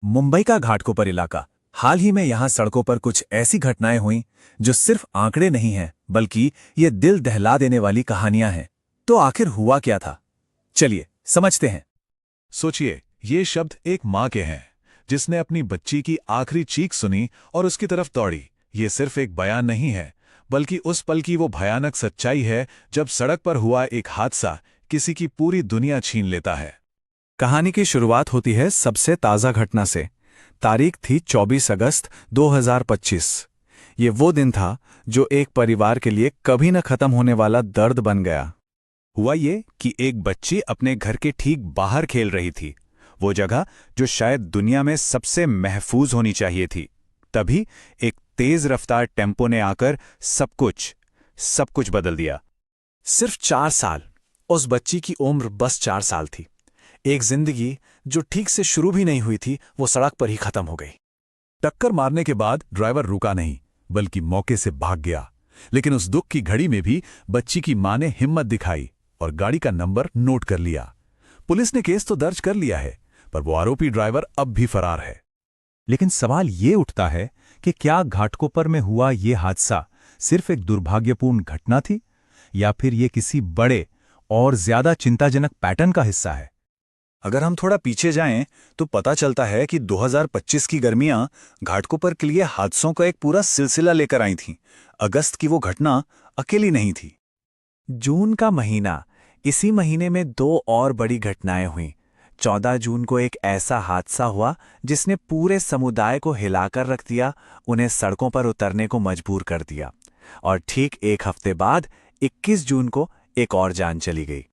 मुंबई का घाटकोपर इलाका। हाल ही में यहाँ सड़कों पर कुछ ऐसी घटनाएं हुईं जो सिर्फ आंकड़े नहीं हैं, बल्कि ये दिल दहला देने वाली कहानियां हैं। तो आखिर हुआ क्या था, चलिए समझते हैं। सोचिए, ये शब्द एक माँ के हैं जिसने अपनी बच्ची की आखिरी चीख सुनी और उसकी तरफ दौड़ी। ये सिर्फ एक बयान नहीं है, बल्कि उस पल की वो भयानक सच्चाई है जब सड़क पर हुआ एक हादसा किसी की पूरी दुनिया छीन लेता है। कहानी की शुरुआत होती है सबसे ताज़ा घटना से। तारीख थी 24 अगस्त 2025। ये वो दिन था जो एक परिवार के लिए कभी न खत्म होने वाला दर्द बन गया। हुआ ये कि एक बच्ची अपने घर के ठीक बाहर खेल रही थी, वो जगह जो शायद दुनिया में सबसे महफूज होनी चाहिए थी। तभी एक तेज रफ्तार टेम्पो ने आकर सब कुछ बदल दिया। सिर्फ 4 साल, उस बच्ची की उम्र बस 4 साल थी। एक जिंदगी जो ठीक से शुरू भी नहीं हुई थी, वो सड़क पर ही खत्म हो गई। टक्कर मारने के बाद ड्राइवर रुका नहीं, बल्कि मौके से भाग गया। लेकिन उस दुख की घड़ी में भी बच्ची की मां ने हिम्मत दिखाई और गाड़ी का नंबर नोट कर लिया। पुलिस ने केस तो दर्ज कर लिया है, पर वो आरोपी ड्राइवर अब भी फरार है। लेकिन सवाल ये उठता है कि क्या घाटकोपर में हुआ ये हादसा सिर्फ एक दुर्भाग्यपूर्ण घटना थी, या फिर ये किसी बड़े और ज्यादा चिंताजनक पैटर्न का हिस्सा है। अगर हम थोड़ा पीछे जाएं तो पता चलता है कि 2025 की गर्मियां घाटकोपर के लिए हादसों का एक पूरा सिलसिला लेकर आई थीं। अगस्त की वो घटना अकेली नहीं थी। जून का महीना, इसी महीने में 2 और बड़ी घटनाएं हुईं। 14 जून को एक ऐसा हादसा हुआ जिसने पूरे समुदाय को हिलाकर रख दिया, उन्हें सड़कों पर उतरने को मजबूर कर दिया। और ठीक एक हफ्ते बाद 21 जून को एक और जान चली गई।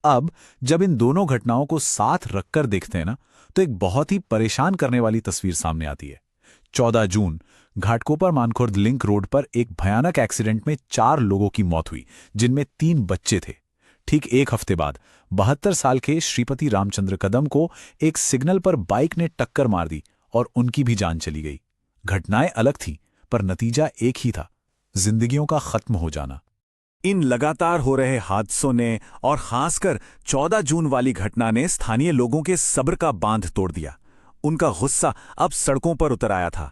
अब जब इन दोनों घटनाओं को साथ रखकर देखते हैं ना, तो एक बहुत ही परेशान करने वाली तस्वीर सामने आती है। 14 जून घाटकोपर मानखुर्द लिंक रोड पर एक भयानक एक्सीडेंट में 4 लोगों की मौत हुई, जिनमें 3 बच्चे थे। ठीक एक हफ्ते बाद 72 साल के श्रीपति रामचंद्र कदम को एक सिग्नल पर बाइक ने टक्कर मार दी और उनकी भी जान चली गई। घटनाएं अलग थीं, पर नतीजा एक ही था, जिंदगियों का खत्म हो जाना। इन लगातार हो रहे हादसों ने, और खासकर 14 जून वाली घटना ने, स्थानीय लोगों के सब्र का बांध तोड़ दिया। उनका गुस्सा अब सड़कों पर उतर आया था।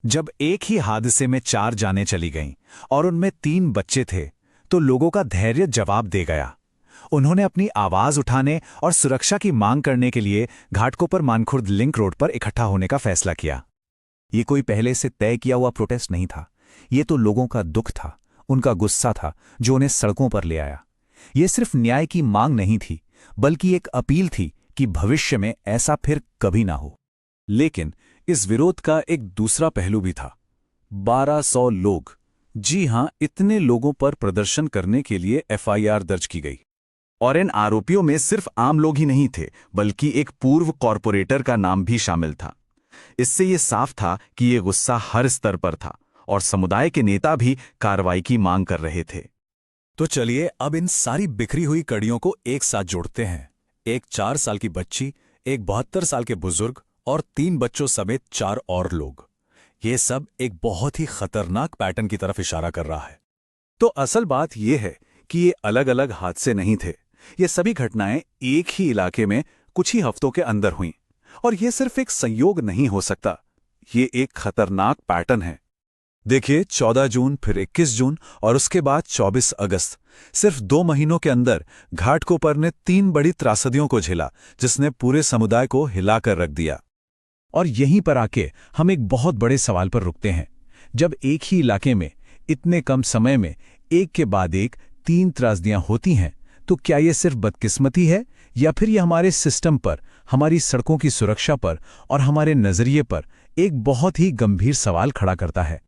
जब एक ही हादसे में 4 जानें चली गईं और उनमें 3 बच्चे थे, तो लोगों का धैर्य जवाब दे गया। उन्होंने अपनी आवाज उठाने और सुरक्षा की मांग करने के लिए घाटकोपर मानखुर्द लिंक रोड पर इकट्ठा होने का फैसला किया। ये कोई पहले से तय किया हुआ प्रोटेस्ट नहीं था, ये तो लोगों का दुख था, उनका गुस्सा था जो उन्हें सड़कों पर ले आया। ये सिर्फ न्याय की मांग नहीं थी, बल्कि एक अपील थी कि भविष्य में ऐसा फिर कभी ना हो। लेकिन इस विरोध का एक दूसरा पहलू भी था। 1200 लोग, जी हां, इतने लोगों पर प्रदर्शन करने के लिए एफआईआर दर्ज की गई। और इन आरोपियों में सिर्फ आम लोग ही नहीं थे, बल्कि एक पूर्व कॉरपोरेटर का नाम भी शामिल था। इससे यह साफ था कि यह गुस्सा हर स्तर पर था और समुदाय के नेता भी कार्रवाई की मांग कर रहे थे। तो चलिए अब इन सारी बिखरी हुई कड़ियों को एक साथ जोड़ते हैं। एक 4 साल की बच्ची, एक 72 साल के बुजुर्ग और 3 बच्चों समेत 4 और लोग। ये सब एक बहुत ही खतरनाक पैटर्न की तरफ इशारा कर रहा है। तो असल बात यह है कि ये अलग अलग हादसे नहीं थे। ये सभी घटनाएं एक ही इलाके में कुछ ही हफ्तों के अंदर हुईं। और ये सिर्फ एक संयोग नहीं हो सकता, ये एक खतरनाक पैटर्न है। देखिए, 14 जून, फिर 21 जून और उसके बाद 24 अगस्त। सिर्फ 2 महीनों के अंदर घाटकोपर ने 3 बड़ी त्रासदियों को झेला, जिसने पूरे समुदाय को हिलाकर रख दिया। और यहीं पर आके हम एक बहुत बड़े सवाल पर रुकते हैं। जब एक ही इलाके में इतने कम समय में एक के बाद एक 3 त्रासदियां होती हैं, तो क्या ये सिर्फ बदकिस्मती है, या फिर ये हमारे सिस्टम पर, हमारी सड़कों की सुरक्षा पर और हमारे नजरिए पर एक बहुत ही गंभीर सवाल खड़ा करता है।